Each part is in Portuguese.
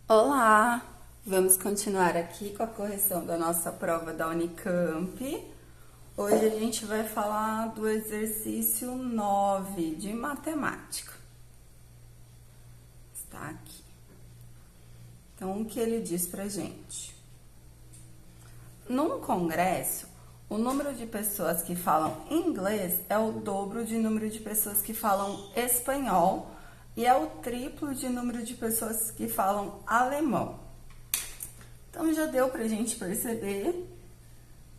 Olá! Vamos continuar aqui com a correção da nossa prova da Unicamp. Hoje a gente vai falar do exercício 9 de matemática. Está aqui. Então, o que ele diz pra gente? Num congresso, o número de pessoas que falam inglês é o dobro de número de pessoas que falam espanhol e é o triplo de número de pessoas que falam alemão. Então, já deu pra gente perceber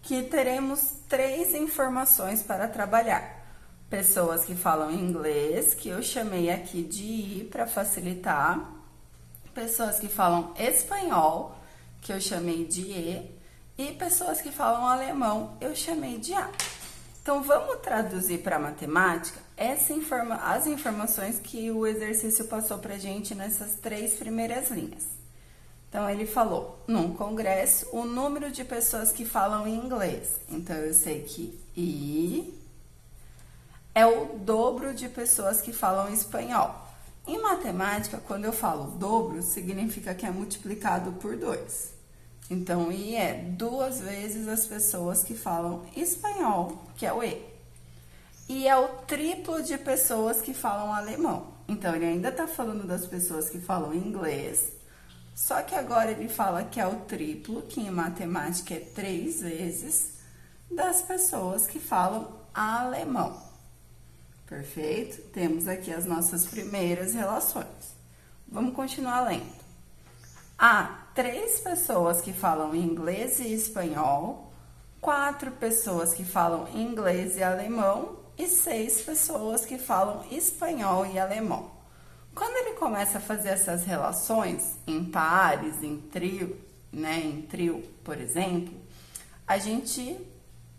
que teremos três informações para trabalhar. Pessoas que falam inglês, que eu chamei aqui de I para facilitar. Pessoas que falam espanhol, que eu chamei de E. E pessoas que falam alemão, eu chamei de A. Então, vamos traduzir para a matemática as informações que o exercício passou para a gente nessas três primeiras linhas. Então, ele falou, num congresso, o número de pessoas que falam inglês. Então, eu sei que I é o dobro de pessoas que falam espanhol. Em matemática, quando eu falo dobro, significa que é multiplicado por 2. Então, I é 2 vezes as pessoas que falam espanhol, que é o E. E é o triplo de pessoas que falam alemão. Então, ele ainda está falando das pessoas que falam inglês, só que agora ele fala que é o triplo, que em matemática é 3 vezes, das pessoas que falam alemão. Perfeito? Temos aqui as nossas primeiras relações. Vamos continuar lendo. Há 3 pessoas que falam inglês e espanhol, 4 pessoas que falam inglês e alemão e 6 pessoas que falam espanhol e alemão. Quando ele começa a fazer essas relações em pares, em trio, em trio, por exemplo, a gente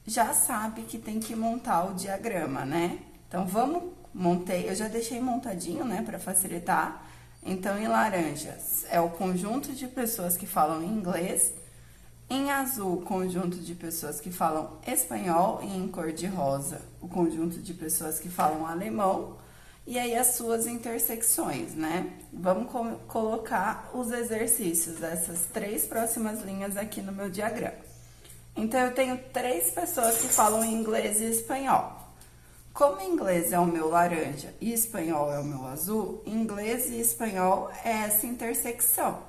já sabe que tem que montar o diagrama, né? Então, eu já deixei montadinho, para facilitar. Então, em laranja é o conjunto de pessoas que falam inglês, em azul, o conjunto de pessoas que falam espanhol, e em cor de rosa, o conjunto de pessoas que falam alemão, e aí as suas intersecções, Vamos colocar os exercícios dessas 3 próximas linhas aqui no meu diagrama. Então, eu tenho 3 pessoas que falam inglês e espanhol. Como inglês é o meu laranja e espanhol é o meu azul, inglês e espanhol é essa intersecção.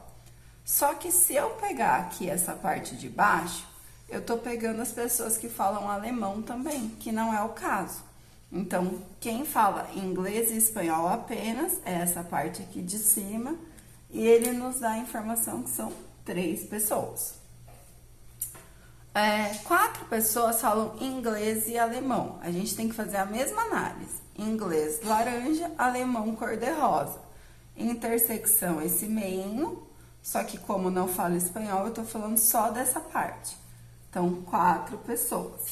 Só que se eu pegar aqui essa parte de baixo, eu tô pegando as pessoas que falam alemão também, que não é o caso. Então, quem fala inglês e espanhol apenas é essa parte aqui de cima, e ele nos dá a informação que são 3 pessoas. 4 pessoas falam inglês e alemão. A gente tem que fazer a mesma análise. Inglês laranja, alemão cor-de-rosa. Intersecção esse meio, só que como não falo espanhol, eu tô falando só dessa parte. Então, 4 pessoas.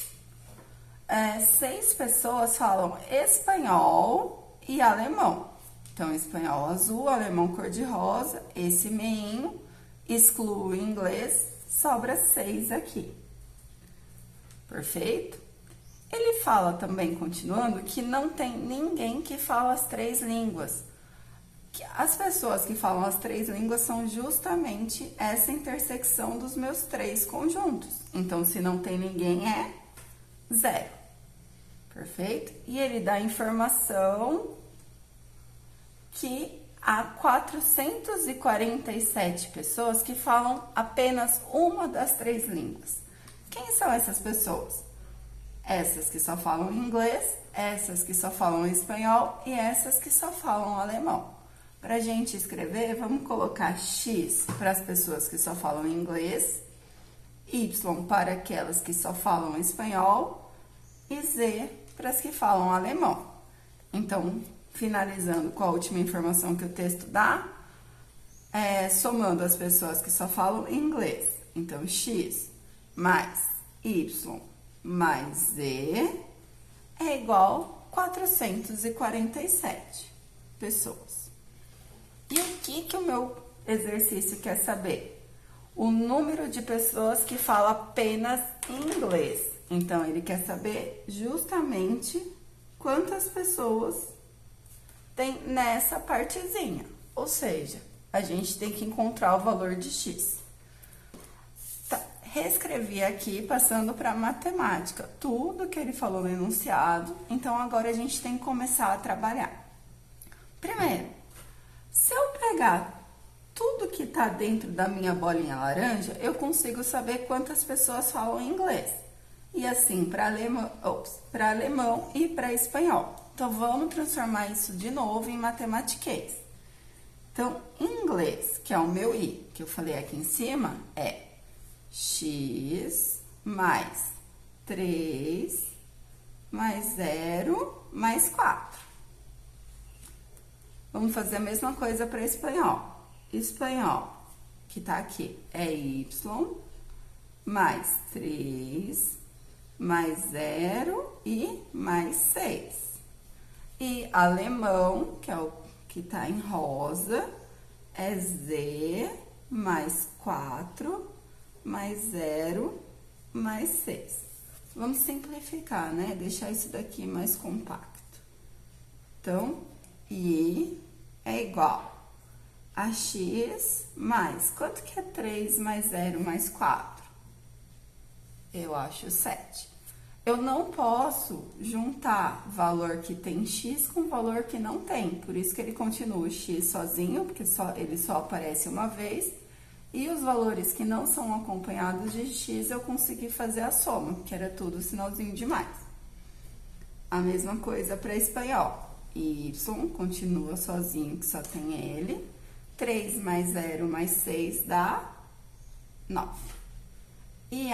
6 pessoas falam espanhol e alemão. Então, espanhol azul, alemão cor-de-rosa, esse meio, excluo o inglês, sobra 6 aqui. Perfeito? Ele fala também, continuando, que não tem ninguém que fala as 3 línguas. As pessoas que falam as 3 línguas são justamente essa intersecção dos meus 3 conjuntos. Então, se não tem ninguém, é 0. Perfeito? E ele dá a informação que há 447 pessoas que falam apenas uma das 3 línguas. Quem são essas pessoas? Essas que só falam inglês, essas que só falam espanhol e essas que só falam alemão. Para a gente escrever, vamos colocar X para as pessoas que só falam inglês, Y para aquelas que só falam espanhol e Z para as que falam alemão. Então, finalizando com a última informação que o texto dá, somando as pessoas que só falam inglês. Então, X mais Y mais Z é igual a 447 pessoas. E o que o meu exercício quer saber? O número de pessoas que falam apenas inglês. Então, ele quer saber justamente quantas pessoas tem nessa partezinha. Ou seja, a gente tem que encontrar o valor de x. Tá, reescrevi aqui, passando para matemática, tudo que ele falou no enunciado. Então, agora a gente tem que começar a trabalhar. Primeiro, se eu pegar tudo que tá dentro da minha bolinha laranja, eu consigo saber quantas pessoas falam inglês. E assim, para alemão e para espanhol. Então, vamos transformar isso de novo em matematiquês. Então, em inglês, que é o meu I, que eu falei aqui em cima, é x mais 3 mais 0 mais 4. Vamos fazer a mesma coisa para espanhol. Espanhol, que tá aqui, é y mais 3 mais 0 e mais 6. E alemão, que é o que tá em rosa, é z mais 4 mais 0 mais 6. Vamos simplificar, né? Deixar isso daqui mais compacto. Então, I é igual a x mais... Quanto que é 3 mais 0 mais 4? Eu acho 7. Eu não posso juntar valor que tem x com valor que não tem. Por isso que ele continua o x sozinho, porque ele só aparece uma vez. E os valores que não são acompanhados de x, eu consegui fazer a soma, que era tudo sinalzinho de mais. A mesma coisa para espanhol. Y continua sozinho, que só tem ele. 3 mais 0 mais 6 dá 9. E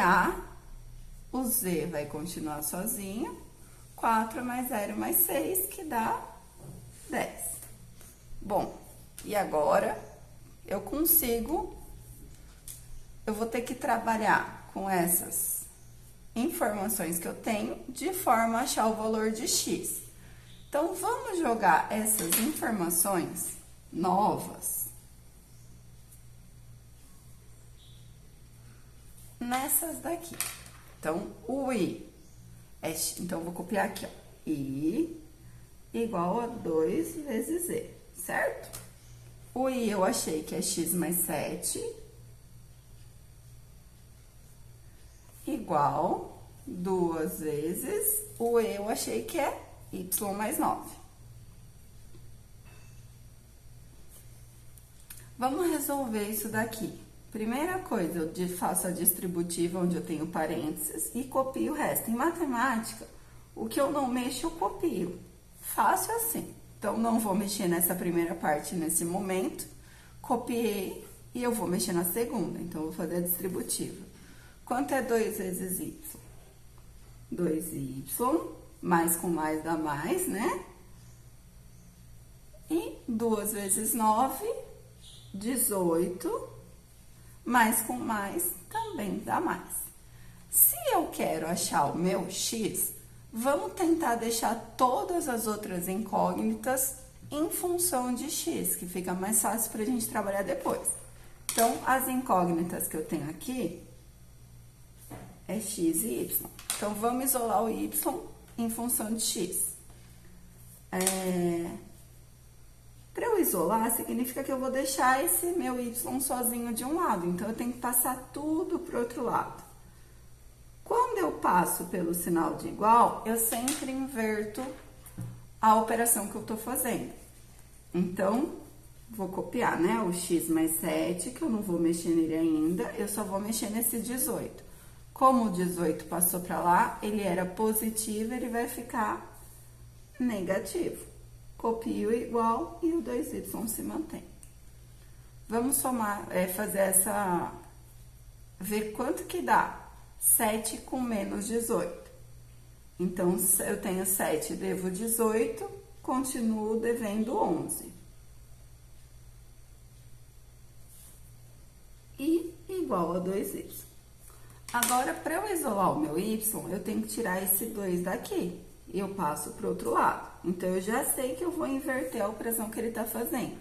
o z vai continuar sozinho. 4 mais 0 mais 6, que dá 10. Bom, e agora eu vou ter que trabalhar com essas informações que eu tenho de forma a achar o valor de x. Então, vamos jogar essas informações novas nessas daqui. Então, o i é... Então, eu vou copiar aqui, ó. I igual a 2 vezes z, certo? O i eu achei que é x mais 7 igual 2 vezes o e eu achei que é y mais 9. Vamos resolver isso daqui. Primeira coisa, eu faço a distributiva onde eu tenho parênteses e copio o resto. Em matemática, o que eu não mexo, eu copio. Fácil assim. Então, não vou mexer nessa primeira parte nesse momento. Copiei e eu vou mexer na segunda. Então, eu vou fazer a distributiva. Quanto é 2 vezes y? 2y, mais com mais dá mais, né? E 2 vezes 9, 18, mais com mais também dá mais. Se eu quero achar o meu x, vamos tentar deixar todas as outras incógnitas em função de x, que fica mais fácil para a gente trabalhar depois. Então, as incógnitas que eu tenho aqui é x e y. Então, vamos isolar o y em função de x. Para eu isolar, significa que eu vou deixar esse meu y sozinho de um lado. Então, eu tenho que passar tudo para o outro lado. Quando eu passo pelo sinal de igual, eu sempre inverto a operação que eu estou fazendo. Então, vou copiar, né? O x mais 7, que eu não vou mexer nele ainda, eu só vou mexer nesse 18. Como o 18 passou para lá, ele era positivo, ele vai ficar negativo. Copio o igual e o 2y se mantém. Vamos somar, fazer essa... Ver quanto que dá 7 com menos 18. Então, eu tenho 7, devo 18, continuo devendo 11. E igual a 2y. Agora, para eu isolar o meu y, eu tenho que tirar esse 2 daqui. E eu passo para o outro lado. Então, eu já sei que eu vou inverter a operação que ele está fazendo.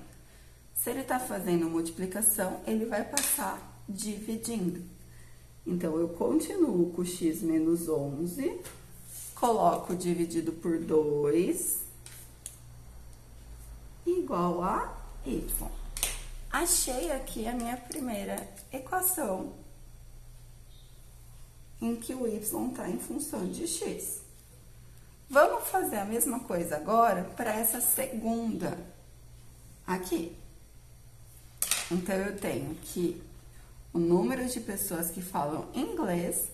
Se ele está fazendo multiplicação, ele vai passar dividindo. Então, eu continuo com x menos 11, coloco dividido por 2, igual a y. Achei aqui a minha primeira equação em que o y está em função de x. Vamos fazer a mesma coisa agora para essa segunda aqui. Então, eu tenho que o número de pessoas que falam inglês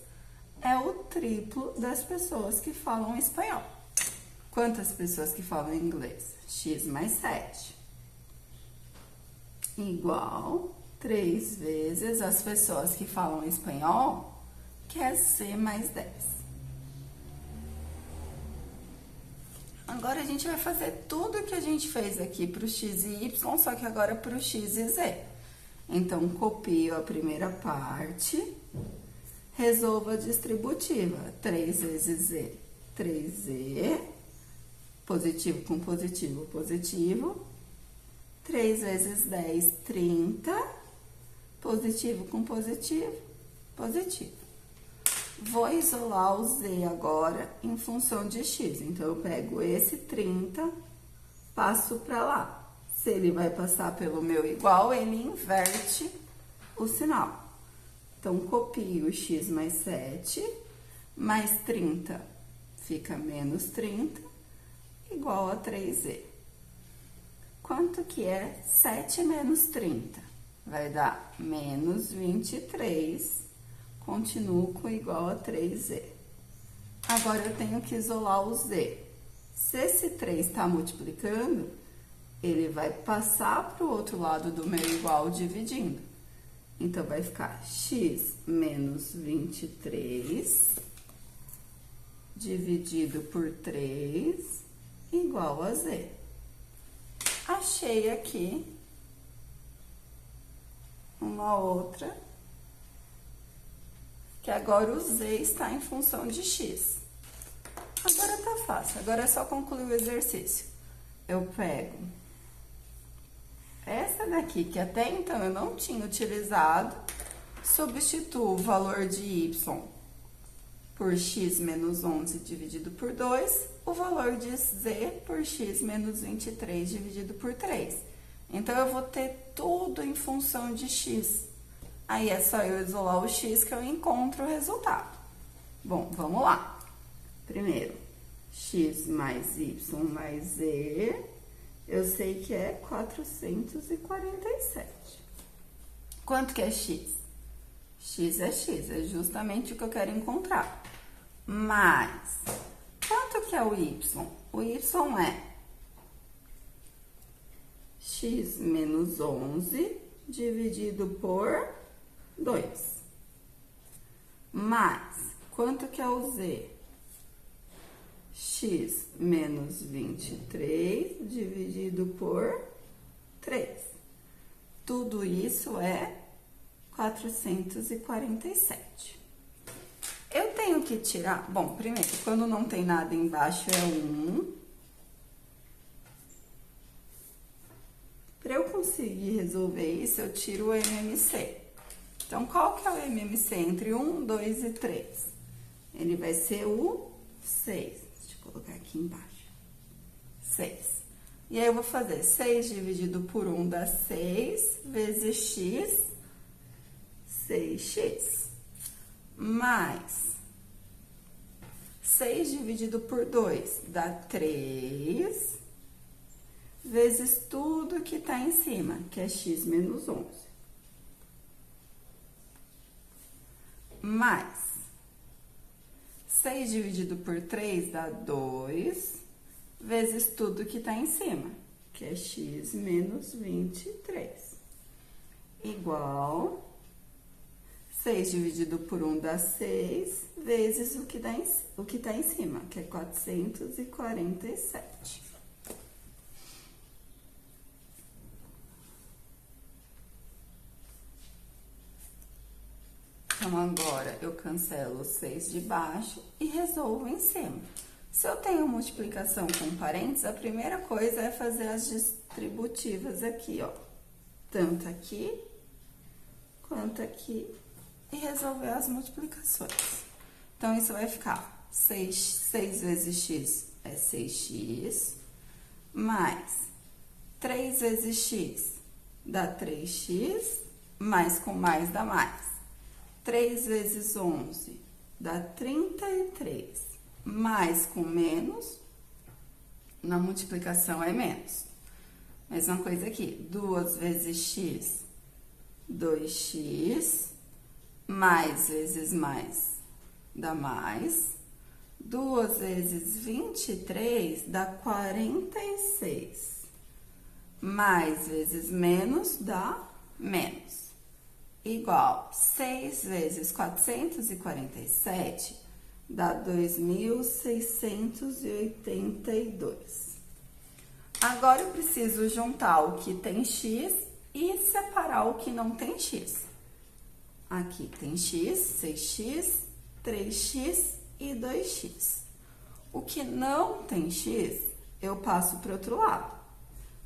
é o triplo das pessoas que falam espanhol. Quantas pessoas que falam inglês? X mais 7. Igual 3 vezes as pessoas que falam espanhol, que é C mais 10. Agora, a gente vai fazer tudo que a gente fez aqui para o x e y, só que agora para o x e z. Então, copio a primeira parte, resolvo a distributiva. 3 vezes z, 3z, positivo com positivo, positivo. 3 vezes 10, 30, positivo com positivo, positivo. Vou isolar o z agora em função de x. Então, eu pego esse 30, passo para lá. Se ele vai passar pelo meu igual, ele inverte o sinal. Então, copio x mais 7, mais 30, fica menos 30, igual a 3z. Quanto que é 7 menos 30? Vai dar menos 23. Continuo com igual a 3z. Agora, eu tenho que isolar o z. Se esse 3 está multiplicando, ele vai passar para o outro lado do meu igual dividindo. Então, vai ficar x menos 23 dividido por 3 igual a z. Achei aqui uma outra, que agora o z está em função de x. Agora tá fácil, agora é só concluir o exercício. Eu pego essa daqui, que até então eu não tinha utilizado, substituo o valor de y por x menos 11 dividido por 2, o valor de z por x menos 23 dividido por 3. Então, eu vou ter tudo em função de x. Aí, é só eu isolar o x que eu encontro o resultado. Bom, vamos lá. Primeiro, x mais y mais z, eu sei que é 447. Quanto que é x? X, é justamente o que eu quero encontrar. Mas, quanto que é o y? O y é x menos 11 dividido por 2. Mais, quanto que é o z? X menos 23 dividido por 3. Tudo isso é 447. Eu tenho que tirar... Bom, primeiro, quando não tem nada embaixo é 1. Para eu conseguir resolver isso, eu tiro o MMC. Então, qual que é o MMC entre 1, 2 e 3? Ele vai ser o 6. Deixa eu colocar aqui embaixo. 6. E aí, eu vou fazer 6 dividido por 1 dá 6, vezes x, 6x. Mais 6 dividido por 2 dá 3, vezes tudo que tá em cima, que é x menos 11. Mais 6 dividido por 3 dá 2, vezes tudo que tá em cima, que é x menos 23. Igual 6 dividido por 1 dá 6, vezes o que tá em cima, que é 447. Então, agora, eu cancelo os 6 de baixo e resolvo em cima. Se eu tenho multiplicação com parênteses, a primeira coisa é fazer as distributivas aqui, ó. Tanto aqui, quanto aqui, e resolver as multiplicações. Então, isso vai ficar 6 vezes x é 6x, mais 3 vezes x dá 3x, mais com mais dá mais. 3 vezes 11 dá 33, mais com menos, na multiplicação é menos. Mesma coisa aqui, 2 vezes x, 2x, mais vezes mais dá mais. 2 vezes 23 dá 46. Mais vezes menos dá menos. Igual 6 vezes 447 dá 2.682. Agora eu preciso juntar o que tem x e separar o que não tem x. Aqui tem x, 6x, 3x e 2x. O que não tem x, eu passo para o outro lado.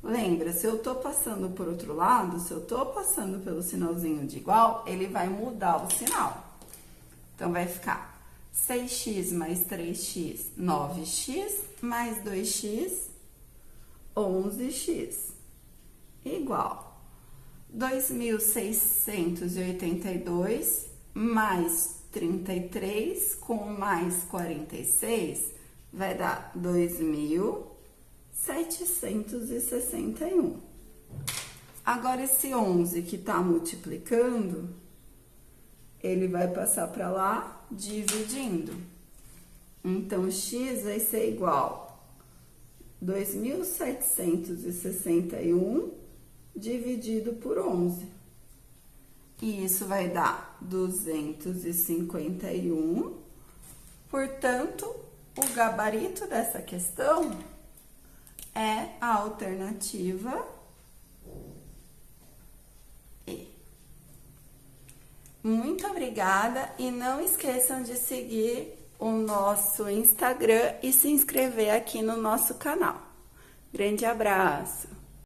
Lembra, se eu tô passando por outro lado, se eu tô passando pelo sinalzinho de igual, ele vai mudar o sinal. Então, vai ficar 6x mais 3x, 9x, mais 2x, 11x, igual 2.682 mais 33 com mais 46 vai dar 2.761. Agora, esse 11 que tá multiplicando, ele vai passar para lá dividindo. Então, x vai ser igual 2.761 dividido por 11. E isso vai dar 251. Portanto, o gabarito dessa questão é a alternativa E. Muito obrigada e não esqueçam de seguir o nosso Instagram e se inscrever aqui no nosso canal. Grande abraço!